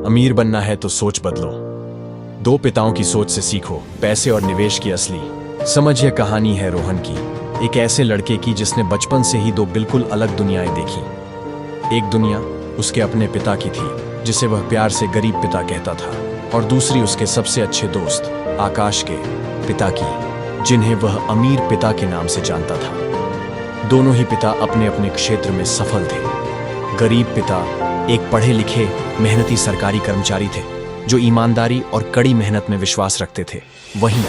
अमीर बनना है तो सोच बदलो। दो पिताओं की सोच से सीखो पैसे और निवेश की असली समझ। यह कहानी है रोहन की, एक ऐसे लड़के की जिसने बचपन से ही दो बिल्कुल अलग दुनियाएं देखी। एक दुनिया उसके अपने पिता की थी, जिसे वह प्यार से गरीब पिता कहता था, और दूसरी उसके सबसे अच्छे दोस्त आकाश के पिता की, जिन्हें वह अमीर पिता के नाम से जानता था। दोनों ही पिता अपने अपने क्षेत्र में सफल थे। गरीब पिता एक पढ़े लिखे मेहनती सरकारी कर्मचारी थे जो ईमानदारी और कड़ी मेहनत में विश्वास रखते थे। वहीं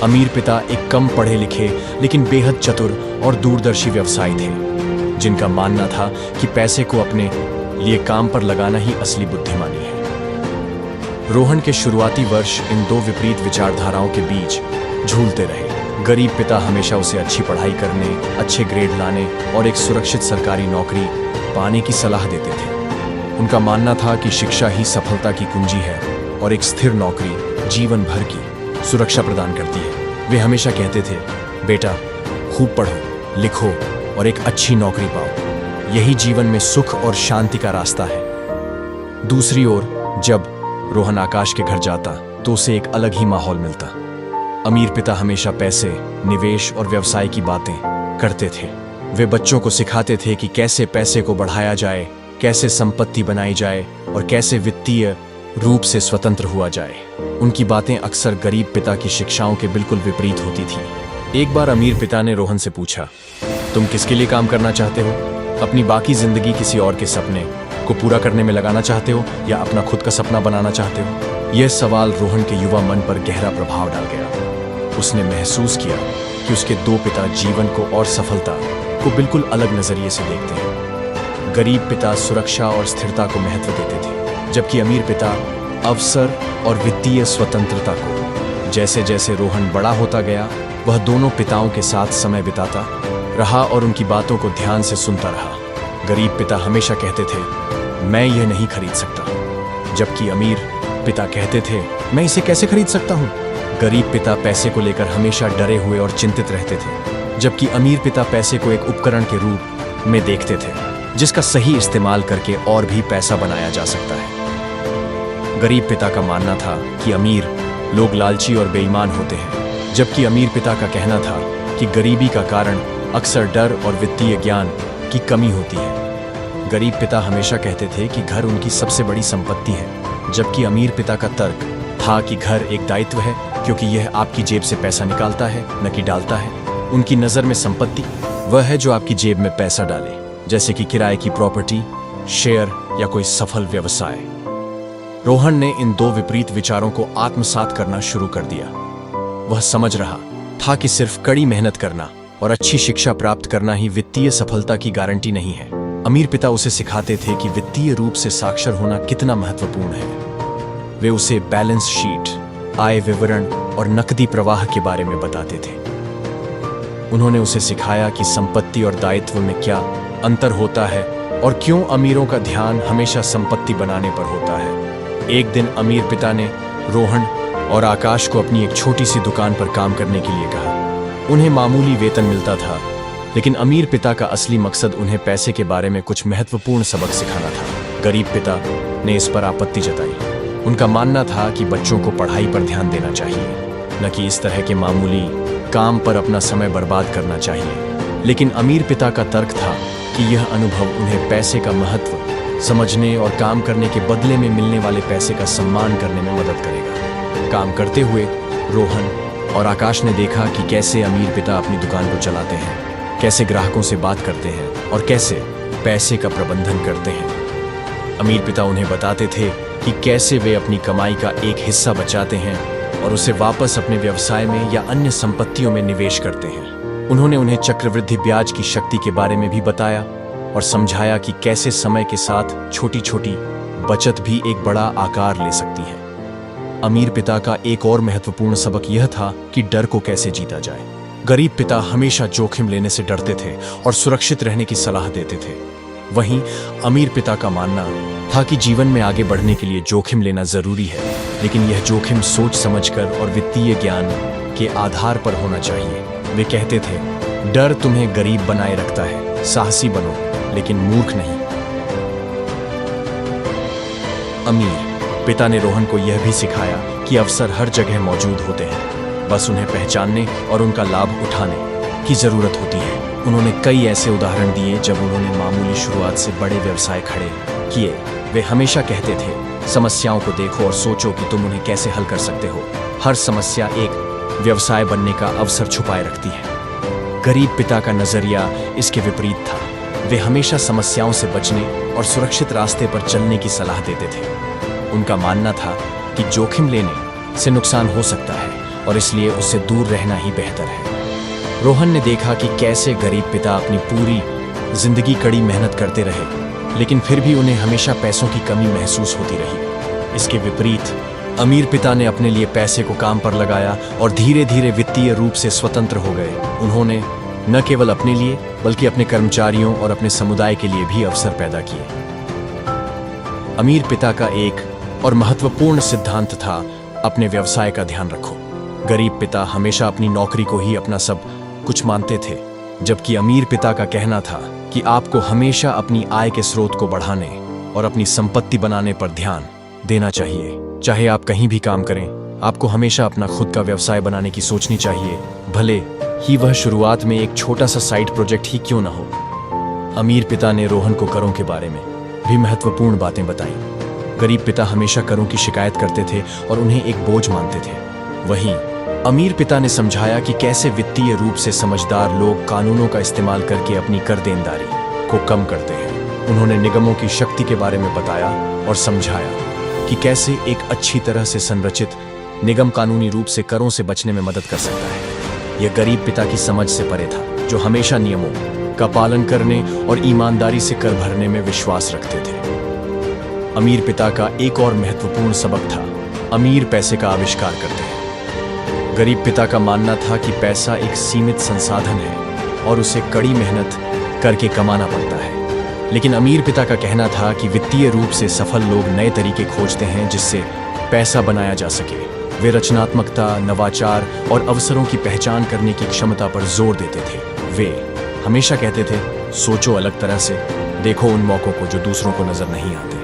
अमीर पिता एक कम पढ़े लिखे लेकिन बेहद चतुर और दूरदर्शी व्यवसायी थे, जिनका मानना था कि पैसे को अपने लिए काम पर लगाना ही असली बुद्धिमानी है। रोहन के शुरुआती वर्ष इन दो विपरीत विचारधाराओं के बीच झूलते रहे। गरीब पिता हमेशा उसे अच्छी पढ़ाई करने, अच्छे ग्रेड लाने और एक सुरक्षित सरकारी नौकरी पाने की सलाह देते थे। उनका मानना था कि शिक्षा ही सफलता की कुंजी है और एक स्थिर नौकरी जीवन भर की सुरक्षा प्रदान करती है। वे हमेशा कहते थे, बेटा खूब पढ़ो, लिखो और एक अच्छी नौकरी पाओ, यही जीवन में सुख और शांति का रास्ता है। दूसरी ओर जब रोहन आकाश के घर जाता तो उसे एक अलग ही माहौल मिलता। अमीर पिता हमेशा पैसे, निवेश और व्यवसाय की बातें करते थे। वे बच्चों को सिखाते थे कि कैसे पैसे को बढ़ाया जाए, कैसे संपत्ति बनाई जाए और कैसे वित्तीय रूप से स्वतंत्र हुआ जाए। उनकी बातें अक्सर गरीब पिता की शिक्षाओं के बिल्कुल विपरीत होती थी। एक बार अमीर पिता ने रोहन से पूछा, तुम किसके लिए काम करना चाहते हो? अपनी बाकी जिंदगी किसी और के सपने को पूरा करने में लगाना चाहते हो या अपना खुद का सपना बनाना चाहते हो? यह सवाल रोहन के युवा मन पर गहरा प्रभाव डाल गया। उसने महसूस किया कि उसके दो पिता जीवन को और सफलता को बिल्कुल अलग नजरिए से देखते हैं। गरीब पिता सुरक्षा और स्थिरता को महत्व देते थे, जबकि अमीर पिता अवसर और वित्तीय स्वतंत्रता को। जैसे जैसे रोहन बड़ा होता गया, वह दोनों पिताओं के साथ समय बिताता रहा और उनकी बातों को ध्यान से सुनता रहा। गरीब पिता हमेशा कहते थे, मैं यह नहीं खरीद सकता, जबकि अमीर पिता कहते थे, मैं इसे कैसे खरीद सकता हूँ। गरीब पिता पैसे को लेकर हमेशा डरे हुए और चिंतित रहते थे, जबकि अमीर पिता पैसे को एक उपकरण के रूप में देखते थे, जिसका सही इस्तेमाल करके और भी पैसा बनाया जा सकता है। गरीब पिता का मानना था कि अमीर लोग लालची और बेईमान होते हैं, जबकि अमीर पिता का कहना था कि गरीबी का कारण अक्सर डर और वित्तीय ज्ञान की कमी होती है। गरीब पिता हमेशा कहते थे कि घर उनकी सबसे बड़ी संपत्ति है, जबकि अमीर पिता का तर्क था कि घर एक दायित्व है, क्योंकि यह आपकी जेब से पैसा निकालता है न कि डालता है। उनकी नज़र में संपत्ति वह है जो आपकी जेब में पैसा डाले, जैसे कि किराए की प्रॉपर्टी, शेयर या कोई सफल व्यवसाय। रोहन ने इन दो विपरीत विचारों को आत्मसात करना शुरू कर दिया। वह समझ रहा था कि सिर्फ कड़ी मेहनत करना और अच्छी शिक्षा प्राप्त करना ही वित्तीय सफलता की गारंटी नहीं है। अमीर पिता उसे सिखाते थे कि वित्तीय रूप से साक्षर होना कितना महत्वपूर्ण है। वे उसे बैलेंस शीट, आय विवरण और नकदी प्रवाह के बारे में बताते थे। उन्होंने उसे सिखाया कि संपत्ति और दायित्व में क्या अंतर होता है और क्यों अमीरों का ध्यान हमेशा संपत्ति बनाने पर होता है। एक दिन अमीर पिता ने रोहन और आकाश को अपनी एक छोटी सी दुकान पर काम करने के लिए कहा। उन्हें मामूली वेतन मिलता था, लेकिन अमीर पिता का असली मकसद उन्हें पैसे के बारे में कुछ महत्वपूर्ण सबक सिखाना था। गरीब पिता ने इस पर आपत्ति जताई। उनका मानना था कि बच्चों को पढ़ाई पर ध्यान देना चाहिए, न कि इस तरह के मामूली काम पर अपना समय बर्बाद करना चाहिए। लेकिन अमीर पिता का तर्क था कि यह अनुभव उन्हें पैसे का महत्व समझने और काम करने के बदले में मिलने वाले पैसे का सम्मान करने में मदद करेगा। काम करते हुए रोहन और आकाश ने देखा कि कैसे अमीर पिता अपनी दुकान को चलाते हैं, कैसे ग्राहकों से बात करते हैं और कैसे पैसे का प्रबंधन करते हैं। अमीर पिता उन्हें बताते थे कि कैसे वे अपनी कमाई का एक हिस्सा बचाते हैं और उसे वापस अपने व्यवसाय में या अन्य संपत्तियों में निवेश करते हैं। उन्होंने उन्हें चक्रवृद्धि ब्याज की शक्ति के बारे में भी बताया और समझाया कि कैसे समय के साथ छोटी छोटी बचत भी एक बड़ा आकार ले सकती है। अमीर पिता का एक और महत्वपूर्ण सबक यह था कि डर को कैसे जीता जाए। गरीब पिता हमेशा जोखिम लेने से डरते थे और सुरक्षित रहने की सलाह देते थे। वहीं अमीर पिता का मानना था कि जीवन में आगे बढ़ने के लिए जोखिम लेना जरूरी है, लेकिन यह जोखिम सोच समझकर और वित्तीय ज्ञान के आधार पर होना चाहिए। वे कहते थे, डर तुम्हें गरीब बनाए रखता है, साहसी बनो लेकिन मूर्ख नहीं। अमीर पिता ने रोहन को यह भी सिखाया कि अवसर हर जगह मौजूद होते हैं, बस उन्हें पहचानने और उनका लाभ उठाने की जरूरत होती है। उन्होंने कई ऐसे उदाहरण दिए जब उन्होंने मामूली शुरुआत से बड़े व्यवसाय खड़े किए। वे हमेशा कहते थे, समस्याओं को देखो और सोचो कि तुम उन्हें कैसे हल कर सकते हो। हर समस्या एक व्यवसाय बनने का अवसर छुपाए रखती है। गरीब पिता का नजरिया इसके विपरीत था। वे हमेशा समस्याओं से बचने और सुरक्षित रास्ते पर चलने की सलाह देते थे। उनका मानना था कि जोखिम लेने से नुकसान हो सकता है और इसलिए उससे दूर रहना ही बेहतर है। रोहन ने देखा कि कैसे गरीब पिता अपनी पूरी जिंदगी कड़ी मेहनत करते रहे, लेकिन फिर भी उन्हें हमेशा पैसों की कमी महसूस होती रही। इसके विपरीत अमीर पिता ने अपने लिए पैसे को काम पर लगाया और धीरे धीरे वित्तीय रूप से स्वतंत्र हो गए। उन्होंने न केवल अपने लिए बल्कि अपने कर्मचारियों और अपने समुदाय के लिए भी अवसर पैदा किए। अमीर पिता का एक और महत्वपूर्ण सिद्धांत था, अपने व्यवसाय का ध्यान रखो। गरीब पिता हमेशा अपनी नौकरी को ही अपना सब कुछ मानते थे, जबकि अमीर पिता का कहना था कि आपको हमेशा अपनी आय के स्रोत को बढ़ाने और अपनी संपत्ति बनाने पर ध्यान देना चाहिए। चाहे आप कहीं भी काम करें, आपको हमेशा अपना खुद का व्यवसाय बनाने की सोचनी चाहिए, भले ही वह शुरुआत में एक छोटा सा साइड प्रोजेक्ट ही क्यों ना हो। अमीर पिता ने रोहन को करों के बारे में भी महत्वपूर्ण बातें बताई। गरीब पिता हमेशा करों की शिकायत करते थे और उन्हें एक बोझ मानते थे। वहीं अमीर पिता ने समझाया कि कैसे वित्तीय रूप से समझदार लोग कानूनों का इस्तेमाल करके अपनी कर देनदारी को कम करते हैं। उन्होंने निगमों की शक्ति के बारे में बताया और समझाया कि कैसे एक अच्छी तरह से संरचित निगम कानूनी रूप से करों से बचने में मदद कर सकता है। यह गरीब पिता की समझ से परे था, जो हमेशा नियमों का पालन करने और ईमानदारी से कर भरने में विश्वास रखते थे। अमीर पिता का एक और महत्वपूर्ण सबक था, अमीर पैसे का आविष्कार करते हैं। गरीब पिता का मानना था कि पैसा एक सीमित संसाधन है और उसे कड़ी मेहनत करके कमाना पड़ता है। लेकिन अमीर पिता का कहना था कि वित्तीय रूप से सफल लोग नए तरीके खोजते हैं जिससे पैसा बनाया जा सके। वे रचनात्मकता, नवाचार और अवसरों की पहचान करने की क्षमता पर जोर देते थे। वे हमेशा कहते थे, सोचो अलग तरह से, देखो उन मौकों को जो दूसरों को नजर नहीं आते।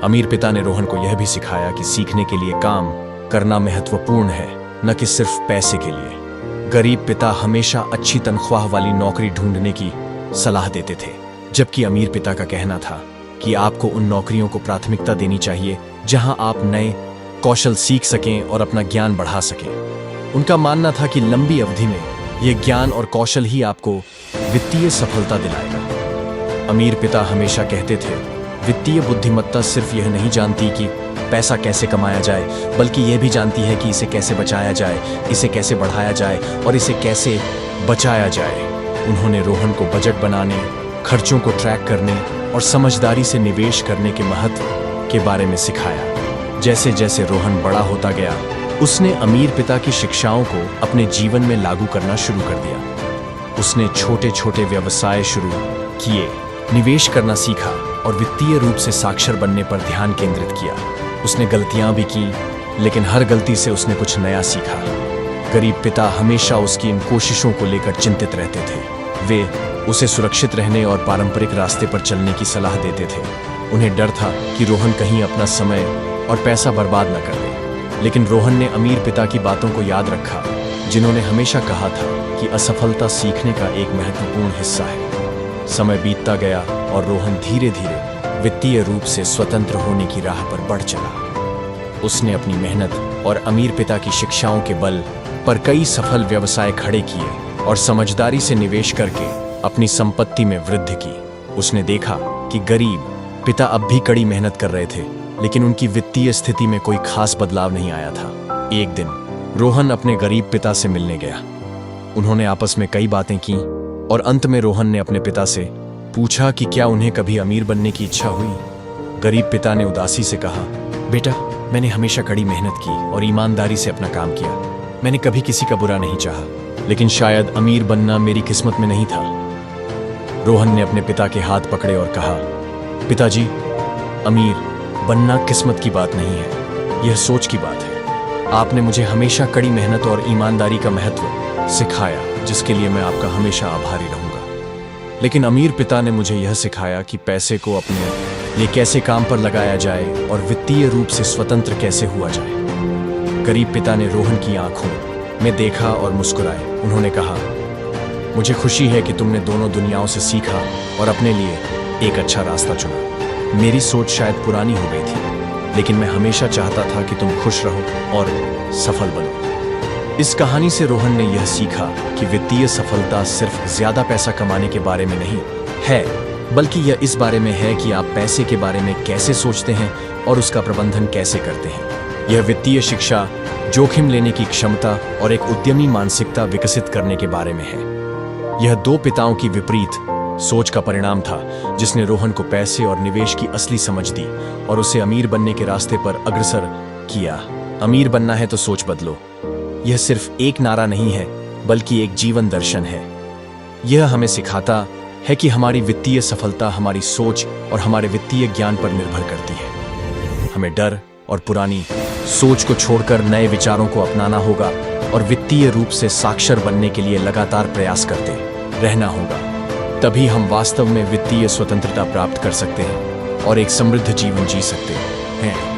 अमीर पिता ने रोहन को यह भी सिखाया कि सीखने के लिए काम करना महत्वपूर्ण है, न कि सिर्फ पैसे के लिए। गरीब पिता हमेशा अच्छी तनख्वाह वाली नौकरी ढूंढने की सलाह देते थे, जबकि अमीर पिता का कहना था कि आपको उन नौकरियों को प्राथमिकता देनी चाहिए जहां आप नए कौशल सीख सकें और अपना ज्ञान बढ़ा सकें। उनका मानना था कि लंबी अवधि में यह ज्ञान और कौशल ही आपको वित्तीय सफलता दिलाएगा। अमीर पिता हमेशा कहते थे, वित्तीय बुद्धिमत्ता सिर्फ यह नहीं जानती कि पैसा कैसे कमाया जाए, बल्कि यह भी जानती है कि इसे कैसे बचाया जाए, इसे कैसे बढ़ाया जाए और इसे कैसे बचाया जाए। उन्होंने रोहन को बजट बनाने, खर्चों को ट्रैक करने और समझदारी से निवेश करने के महत्व के बारे में सिखाया। जैसे जैसे रोहन बड़ा होता गया, उसने अमीर पिता की शिक्षाओं को अपने जीवन में लागू करना शुरू कर दिया। उसने छोटे छोटे व्यवसाय शुरू किए, निवेश करना सीखा और वित्तीय रूप से साक्षर बनने पर ध्यान केंद्रित किया। उसने गलतियां भी की, लेकिन हर गलती से उसने कुछ नया सीखा। गरीब पिता हमेशा उसकी इन कोशिशों को लेकर चिंतित रहते थे। वे उसे सुरक्षित रहने और पारंपरिक रास्ते पर चलने की सलाह देते थे। उन्हें डर था कि रोहन कहीं अपना समय और पैसा बर्बाद न कर दे। लेकिन रोहन ने अमीर पिता की बातों को याद रखा, जिन्होंने हमेशा कहा था कि असफलता सीखने का एक महत्वपूर्ण हिस्सा है। समय बीतता गया और रोहन धीरे धीरे वित्तीय रूप से स्वतंत्र होने की राह पर बढ़ चला। उसने अपनी मेहनत और अमीर पिता की शिक्षाओं के बल पर कई सफल व्यवसाय खड़े किए और समझदारी से निवेश करके अपनी संपत्ति में वृद्धि की। उसने देखा कि गरीब पिता अब भी कड़ी मेहनत कर रहे थे, लेकिन उनकी वित्तीय स्थिति में कोई खास बदलाव नहीं आया था। एक दिन रोहन अपने गरीब पिता से मिलने गया। उन्होंने आपस में कई बातें की और अंत में रोहन ने अपने पिता से पूछा कि क्या उन्हें कभी अमीर बनने की इच्छा हुई। गरीब पिता ने उदासी से कहा, बेटा, मैंने हमेशा कड़ी मेहनत की और ईमानदारी से अपना काम किया। मैंने कभी किसी का बुरा नहीं चाहा, लेकिन शायद अमीर बनना मेरी किस्मत में नहीं था। रोहन ने अपने पिता के हाथ पकड़े और कहा, पिताजी, अमीर बनना किस्मत की बात नहीं है, यह सोच की बात है। आपने मुझे हमेशा कड़ी मेहनत और ईमानदारी का महत्व सिखाया, जिसके लिए मैं आपका हमेशा आभारी रहूंगा। लेकिन अमीर पिता ने मुझे यह सिखाया कि पैसे को अपने ये कैसे काम पर लगाया जाए और वित्तीय रूप से स्वतंत्र कैसे हुआ जाए। गरीब पिता ने रोहन की आंखों में देखा और मुस्कुराए। उन्होंने कहा, मुझे खुशी है कि तुमने दोनों दुनियाओं से सीखा और अपने लिए एक अच्छा रास्ता चुना। मेरी सोच शायद पुरानी हो गई थी, लेकिन मैं हमेशा चाहता था कि तुम खुश रहो और सफल बनो। इस कहानी से रोहन ने यह सीखा कि वित्तीय सफलता सिर्फ ज्यादा पैसा कमाने के बारे में नहीं है, बल्कि यह इस बारे में है कि आप पैसे के बारे में कैसे सोचते हैं और उसका प्रबंधन कैसे करते हैं। यह वित्तीय शिक्षा, जोखिम लेने की क्षमता और एक उद्यमी मानसिकता विकसित करने के बारे में है। यह दो पिताओं की विपरीत सोच का परिणाम था, जिसने रोहन को पैसे और निवेश की असली समझ दी और उसे अमीर बनने के रास्ते पर अग्रसर किया। अमीर बनना है तो सोच बदलो। यह सिर्फ एक नारा नहीं है, बल्कि एक जीवन दर्शन है। यह हमें सिखाता है कि हमारी वित्तीय सफलता हमारी सोच और हमारे वित्तीय ज्ञान पर निर्भर करती है। हमें डर और पुरानी सोच को छोड़कर नए विचारों को अपनाना होगा और वित्तीय रूप से साक्षर बनने के लिए लगातार प्रयास करते रहना होगा। तभी हम वास्तव में वित्तीय स्वतंत्रता प्राप्त कर सकते हैं और एक समृद्ध जीवन जी सकते हैं।